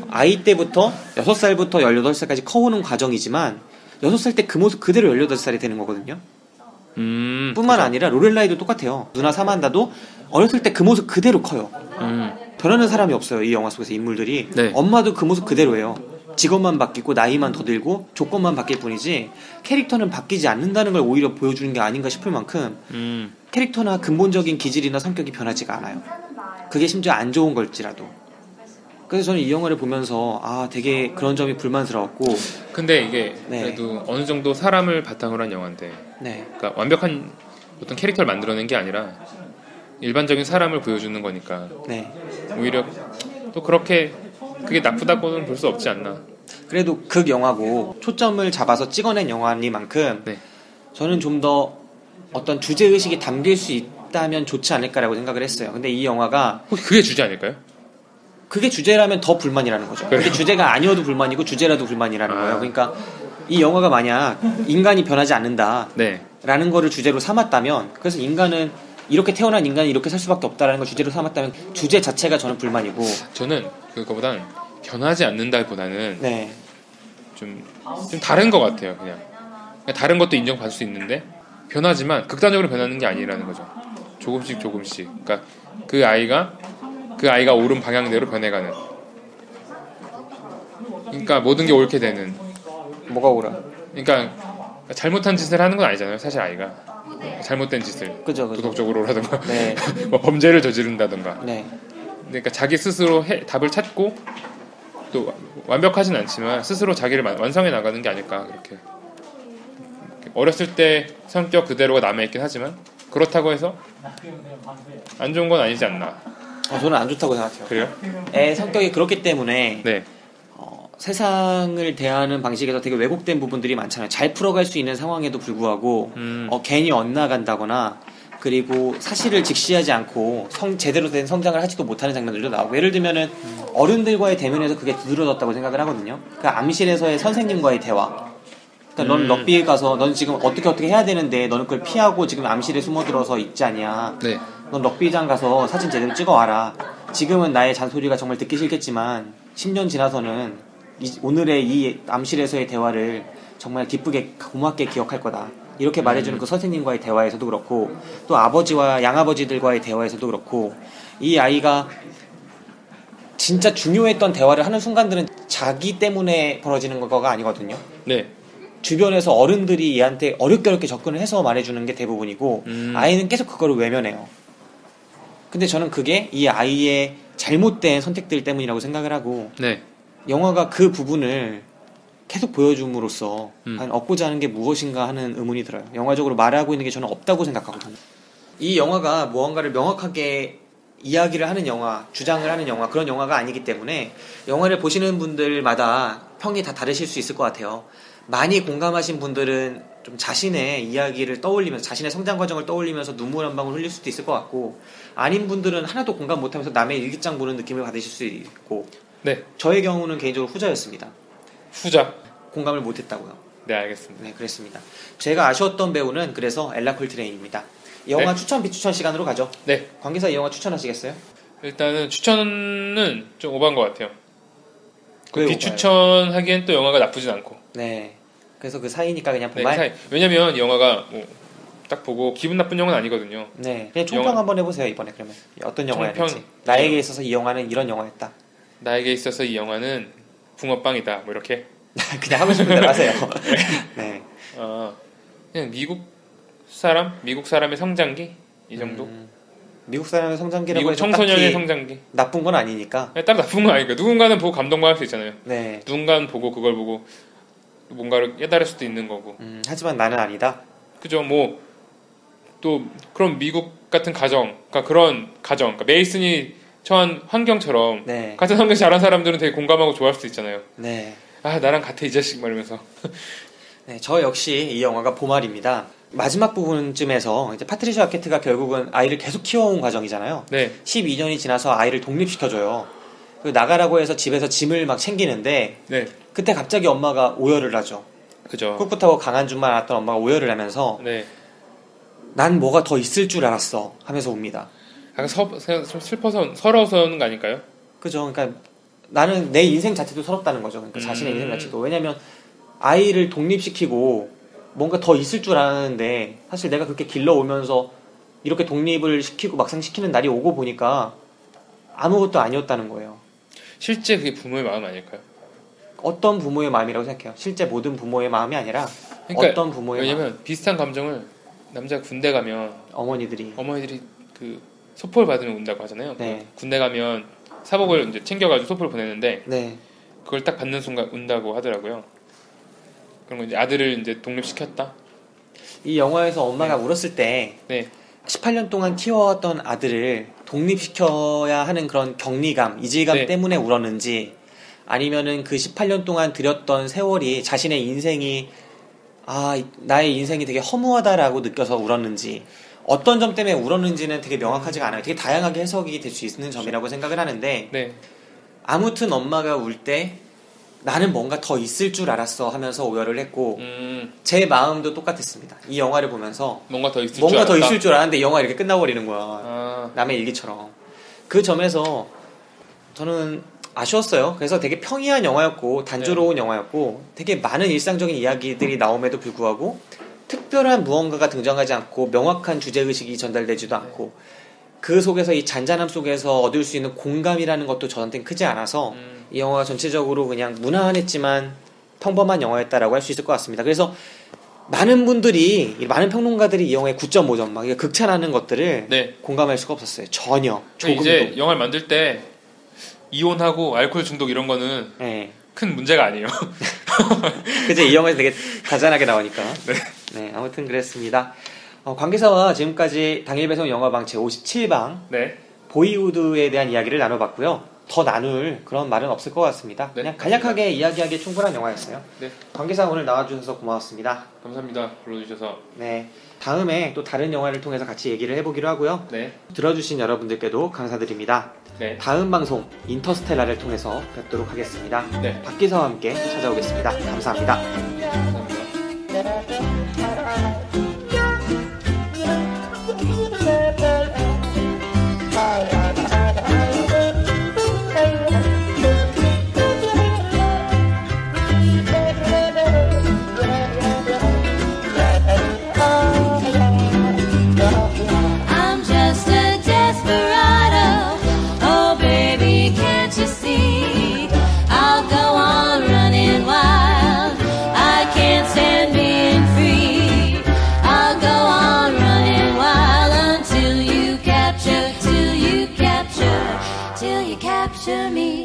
아이 때부터 6살부터 18살까지 커오는 과정이지만 6살 때 그 모습 그대로 18살이 되는 거거든요. 뿐만 아니라 로렐라이도 똑같아요. 누나 사만다도 어렸을 때 그 모습 그대로 커요. 변하는 사람이 없어요. 이 영화 속에서 인물들이. 네. 엄마도 그 모습 그대로예요. 직업만 바뀌고 나이만 더 들고 조건만 바뀔 뿐이지 캐릭터는 바뀌지 않는다는 걸 오히려 보여주는 게 아닌가 싶을 만큼 캐릭터나 근본적인 기질이나 성격이 변하지가 않아요. 그게 심지어 안 좋은 걸지라도. 그래서 저는 이 영화를 보면서 되게 그런 점이 불만스러웠고. 근데 이게 네. 그래도 어느 정도 사람을 바탕으로 한 영화인데, 네. 그러니까 완벽한 어떤 캐릭터를 만들어낸 게 아니라 일반적인 사람을 보여주는 거니까 네. 오히려 또 그렇게 그게 나쁘다고는 볼 수 없지 않나. 그래도 극 영화고 초점을 잡아서 찍어낸 영화니만큼 네. 저는 좀 더 어떤 주제의식이 담길 수 있다면 좋지 않을까라고 생각을 했어요. 근데 이 영화가 혹시 그게 주제 아닐까요? 그게 주제라면 더 불만이라는 거죠. 그게 주제가 아니어도 불만이고 주제라도 불만이라는 거예요. 그러니까 이 영화가 만약 인간이 변하지 않는다 네. 라는 거를 주제로 삼았다면, 그래서 인간은 이렇게 태어난 인간이 이렇게 살 수밖에 없다라는 걸 주제로 삼았다면 주제 자체가 저는 불만이고. 저는 그거보단 변하지 않는다보다는 네. 좀 다른 것 같아요. 그냥 다른 것도 인정받을 수 있는데 변하지만 극단적으로 변하는 게 아니라는 거죠. 조금씩. 그러니까 그 아이가 옳은 방향대로 변해가는. 그러니까 모든 게 옳게 되는. 뭐가 옳아? 그러니까 잘못한 짓을 하는 건 아니잖아요. 사실 아이가 잘못된 짓을 그죠. 도덕적으로라든가 네. 뭐 범죄를 저지른다든가. 네. 그러니까 자기 스스로 답을 찾고 또 완벽하진 않지만 스스로 자기를 완성해 나가는 게 아닐까. 그렇게 어렸을 때 성격 그대로가 남아있긴 하지만 그렇다고 해서 안 좋은 건 아니지 않나. 저는 안 좋다고 생각해요. 그래요? 애 성격이 그렇기 때문에 네. 세상을 대하는 방식에서 되게 왜곡된 부분들이 많잖아요. 잘 풀어갈 수 있는 상황에도 불구하고 괜히 엇나간다거나, 그리고 사실을 직시하지 않고 제대로 된 성장을 하지도 못하는 장면들도 나오고. 예를 들면은 어른들과의 대면에서 그게 두드러졌다고 생각을 하거든요. 그러니까 암실에서의 선생님과의 대화, 그러니까 넌 럭비에 가서 넌 지금 어떻게 해야 되는데 너는 그걸 피하고 지금 암실에 숨어들어서 있지 않냐. 네. 넌 럭비장 가서 사진 제대로 찍어와라. 지금은 나의 잔소리가 정말 듣기 싫겠지만 10년 지나서는 오늘의 이 암실에서의 대화를 정말 기쁘게 고맙게 기억할 거다. 이렇게 말해주는 그 선생님과의 대화에서도 그렇고 또 아버지와 양아버지들과의 대화에서도 그렇고 이 아이가 진짜 중요했던 대화를 하는 순간들은 자기 때문에 벌어지는 거가 아니거든요. 네. 주변에서 어른들이 얘한테 어렵게 접근을 해서 말해주는 게 대부분이고 아이는 계속 그거를 외면해요. 근데 저는 그게 이 아이의 잘못된 선택들 때문이라고 생각을 하고 네. 영화가 그 부분을 계속 보여줌으로써 과연 얻고자 하는 게 무엇인가 하는 의문이 들어요. 영화적으로 말하고 있는 게 저는 없다고 생각하거든요. 이 영화가 무언가를 명확하게 이야기를 하는 영화, 주장을 하는 영화, 그런 영화가 아니기 때문에 영화를 보시는 분들마다 평이 다 다르실 수 있을 것 같아요. 많이 공감하신 분들은 좀 자신의 이야기를 떠올리면서 자신의 성장 과정을 떠올리면서 눈물 한 방울 흘릴 수도 있을 것 같고 아닌 분들은 하나도 공감 못하면서 남의 일기장 보는 느낌을 받으실 수 있고 네. 저의 경우는 개인적으로 후자였습니다. 후자. 공감을 못했다고요. 네, 알겠습니다. 네, 그랬습니다. 제가 아쉬웠던 배우는 그래서 엘라 콜트레인입니다. 영화 네. 추천 비추천 시간으로 가죠. 네. 관계사 이 영화 추천하시겠어요? 일단은 추천은 좀 오버한 것 같아요. 왜 비추천하기엔 또 영화가 나쁘진 않고. 네. 그래서 그 사이니까 그냥 네, 보말. 왜냐면 이 영화가 뭐 딱 보고 기분 나쁜 영화는 아니거든요. 네. 그냥 총평 영화- 한번 해보세요 이번에 그러면 어떤 영화였는지. 총평. 나에게 있어서 이 영화는 이런 영화였다. 나에게 있어서 이 영화는 붕어빵이다. 뭐 이렇게. 그냥 하고 싶은 대로 하세요. 네. 그냥 미국 사람의 성장기 이 정도. 미국 사람의 성장기라고 미국 해서 청소년의 딱히 성장기. 나쁜 건 아니니까. 따로 나쁜 건 아니니까 누군가는 보고 감동받을 수 있잖아요. 네. 누군가는 보고 그걸 보고 뭔가를 깨달을 수도 있는 거고. 하지만 나는 아니다. 그죠? 뭐 또 그런 미국 같은 가정, 그러니까 메이슨이 처한 환경처럼 네. 같은 환경 잘한 사람들은 되게 공감하고 좋아할 수도 있잖아요. 네. 아 나랑 같아 이 자식 말이면서. 네, 저 역시 이 영화가 보말입니다. 마지막 부분쯤에서 이제 파트리샤 아케트가 결국은 아이를 계속 키워온 과정이잖아요. 네. 12년이 지나서 아이를 독립시켜줘요. 그리고 나가라고 해서 집에서 짐을 막 챙기는데 네. 그때 갑자기 엄마가 오열을 하죠. 그죠. 꿋꿋하고 강한 줄만 알았던 엄마가 오열을 하면서 네. 난 뭐가 더 있을 줄 알았어 하면서 옵니다. 약간 좀 슬퍼서 서러워서 오는 거 아닐까요? 그죠. 그러니까 나는 내 인생 자체도 서럽다는 거죠. 그러니까 자신의 인생 자체도. 왜냐면 아이를 독립시키고 뭔가 더 있을 줄 알았는데 사실 내가 그렇게 길러오면서 이렇게 독립을 시키고 막상 시키는 날이 오고 보니까 아무것도 아니었다는 거예요. 실제 그게 부모의 마음 아닐까요? 어떤 부모의 마음이라고 생각해요? 실제 모든 부모의 마음이 아니라 그러니까 어떤 부모의 마음? 왜냐면 비슷한 감정을 남자가 군대 가면 어머니들이 그 소포를 받으면 운다고 하잖아요. 네. 군대 가면 사복을 이제 챙겨가지고 소포를 보내는데 네. 그걸 딱 받는 순간 운다고 하더라고요. 그런 거 이제 아들을 이제 독립시켰다. 이 영화에서 엄마가 울었을 때 네. 18년 동안 키워왔던 아들을 독립시켜야 하는 그런 격리감, 이질감 네. 때문에 울었는지 아니면은 그 18년 동안 들였던 세월이 자신의 인생이 나의 인생이 되게 허무하다라고 느껴서 울었는지 어떤 점 때문에 울었는지는 되게 명확하지가 않아요. 되게 다양하게 해석이 될 수 있는 점이라고 생각을 하는데 네. 아무튼 엄마가 울 때 나는 뭔가 더 있을 줄 알았어 하면서 오열을 했고 제 마음도 똑같았습니다. 이 영화를 보면서 뭔가 더 있을 줄 뭔가 알았다. 더 있을 줄 알았는데 이 영화 이렇게 끝나버리는 거야. 아, 남의 일기처럼. 그 점에서 저는 아쉬웠어요. 그래서 되게 평이한 영화였고 단조로운 영화였고 되게 많은 일상적인 이야기들이 나옴에도 불구하고 특별한 무언가가 등장하지 않고 명확한 주제의식이 전달되지도 않고 그 속에서 이 잔잔함 속에서 얻을 수 있는 공감이라는 것도 저한테는 크지 않아서 이 영화가 전체적으로 그냥 무난했지만 평범한 영화였다라고 할 수 있을 것 같습니다. 그래서 많은 평론가들이 이 영화에 9.5점 막 극찬하는 것들을 네. 공감할 수가 없었어요. 전혀. 근데 이제 조금도. 영화를 만들 때 이혼하고 알코올 중독 이런 거는 네. 큰 문제가 아니에요. 그죠? 이 영화에서 되게 다잔하게 나오니까. 네, 아무튼 그랬습니다. 관계사와 지금까지 당일 배송 영화방 제57방 네. 보이우드에 대한 이야기를 나눠봤고요. 더 나눌 그런 말은 없을 것 같습니다. 네, 그냥 간략하게 이야기하기에 충분한 영화였어요. 네. 관계사 오늘 나와주셔서 고마웠습니다. 감사합니다. 불러주셔서. 네, 다음에 또 다른 영화를 통해서 같이 얘기를 해보기로 하고요. 네. 들어주신 여러분들께도 감사드립니다. 네. 다음 방송 인터스텔라를 통해서 뵙도록 하겠습니다. 네. 박 기사와 함께 찾아오겠습니다. 감사합니다. 감사합니다. I'm just a desperado. Oh, baby, can't you see? I'll go on running wild. I can't stand being free. I'll go on running wild until you capture me.